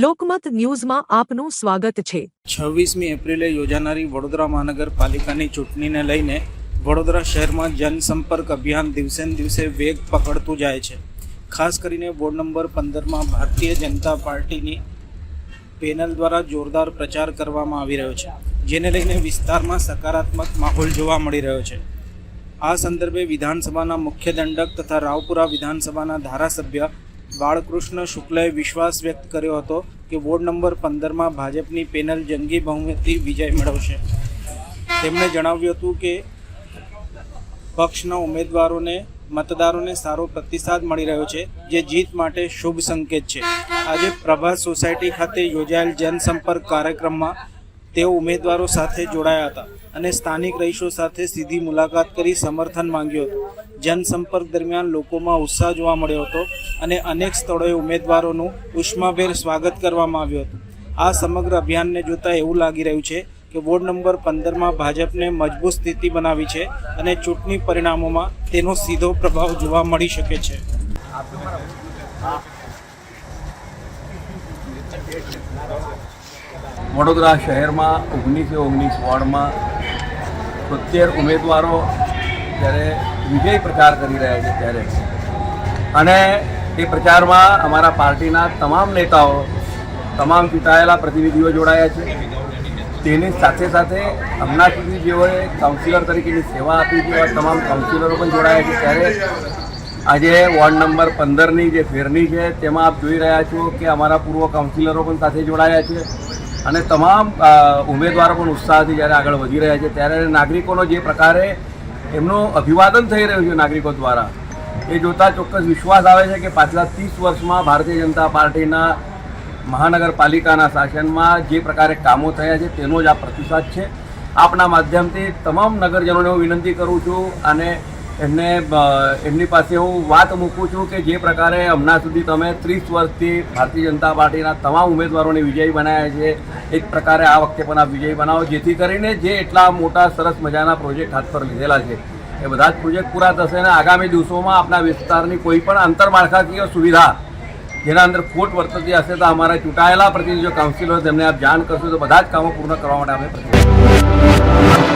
લોકમત ન્યૂઝમાં આપનું સ્વાગત છે। 26મી એપ્રિલે યોજાનારી વડોદરા મહાનગરપાલિકાની ચૂંટણીને લઈને વડોદરા શહેરમાં જનસંપર્ક અભિયાન દિવસે દિવસે વેગ પકડતું જાય છે। ખાસ કરીને વોર્ડ નંબર 15માં ભારતીય જનતા પાર્ટીની પેનલ દ્વારા જોરદાર પ્રચાર કરવામાં આવી રહ્યો છે, જેને લઈને વિસ્તારમાં સકારાત્મક માહોલ જોવા મળી રહ્યો છે। આ સંદર્ભે વિધાનસભાના મુખ્ય દંડક તથા રાવપુરા વિધાનસભાના ધારાસભ્ય બાળકૃષ્ણ શુક્લએ વિશ્વાસ વ્યક્ત કર્યો હતો કે વોર્ડ નંબર 15માં ભાજપની પેનલ જંગી બહુમતી વિજય મેળવશે। તેમણે જણાવ્યું હતું કે પક્ષના ઉમેદવારોને મતદારોને સારો પ્રતિસાદ મળી રહ્યો છે, જે જીત માટે શુભ સંકેત છે। આજે પ્રભાત સોસાયટી ખાતે યોજાયેલ જનસંપર્ક કાર્યક્રમમાં તેઓ ઉમેદવારો સાથે જોડાયા હતા અને સ્થાનિક રહીશો સાથે સીધી મુલાકાત કરી સમર્થન માંગ્યું હતું। જનસંપર્ક દરમિયાન લોકોમાં ઉત્સાહ જોવા મળ્યો હતો અને અનેક સ્થળોએ ઉમેદવારોનું ઉષ્માભેર સ્વાગત કરવામાં આવ્યું હતું। આ સમગ્ર અભિયાનને જોતા એવું લાગી રહ્યું છે કે વોર્ડ નંબર 15માં ભાજપને મજબૂત સ્થિતિ બનાવી છે અને ચૂંટણી પરિણામોમાં તેનો સીધો પ્રભાવ જોવા મળી શકે છે। વડોદરા શહેરમાં 19 વોર્ડમાં 70 ઉમેદવારો જ્યારે વિજય પ્રચાર કરી રહ્યા છે ત્યારે અને એ પ્રચારમાં અમારા પાર્ટીના તમામ નેતાઓ, તમામ ચૂંટાયેલા પ્રતિનિધિઓ જોડાયા છે। તેની સાથે સાથે હમણાં સુધી જેઓએ કાઉન્સિલર તરીકેની સેવા આપી છે એવા તમામ કાઉન્સિલરો પણ જોડાયા છે। ત્યારે આજે વોર્ડ નંબર 15ની જે ફેરની છે તેમાં આપ જોઈ રહ્યા છો કે અમારા પૂર્વ કાઉન્સિલરો પણ સાથે જોડાયા છે અને તમામ ઉમેદવારો પણ ઉત્સાહથી જ્યારે આગળ વધી રહ્યા છે ત્યારે નાગરિકોનો જે પ્રકારે એમનું અભિવાદન થઈ રહ્યું છે નાગરિકો દ્વારા, એ જોતાં ચોક્કસ વિશ્વાસ આવે છે કે પાછલા 30 વર્ષમાં ભારતીય જનતા પાર્ટીના મહાનગરપાલિકાના શાસનમાં જે પ્રકારે કામો થયા છે તેનો જ આ પ્રતિસાદ છે। આપના માધ્યમથી તમામ નગરજનોને હું વિનંતી કરું છું અને એમની પાસે હું વાત મૂકું છું કે જે પ્રકારે હમણાં સુધી તમે 30 વર્ષથી ભારતીય જનતા પાર્ટીના તમામ ઉમેદવારોને વિજયી બનાવ્યા છે, એક પ્રકારે આ વખતે પણ આપ વિજયી બનાવો, જેથી કરીને જે એટલા મોટા સરસ મજાના પ્રોજેક્ટ હાથ પર લીધેલા છે એ બધા જ પ્રોજેક્ટ પૂરા થશે અને આગામી દિવસોમાં આપણા વિસ્તારની કોઈ પણ આંતરમાળખાકીય સુવિધા જેના અંદર ખોટ વર્તતી હશે તો અમારા ચૂંટાયેલા પ્રતિનિધિઓ કાઉન્સિલરો તેમને આપ જાણ કરશો તો બધા જ કામો પૂર્ણ કરવા માટે આપણે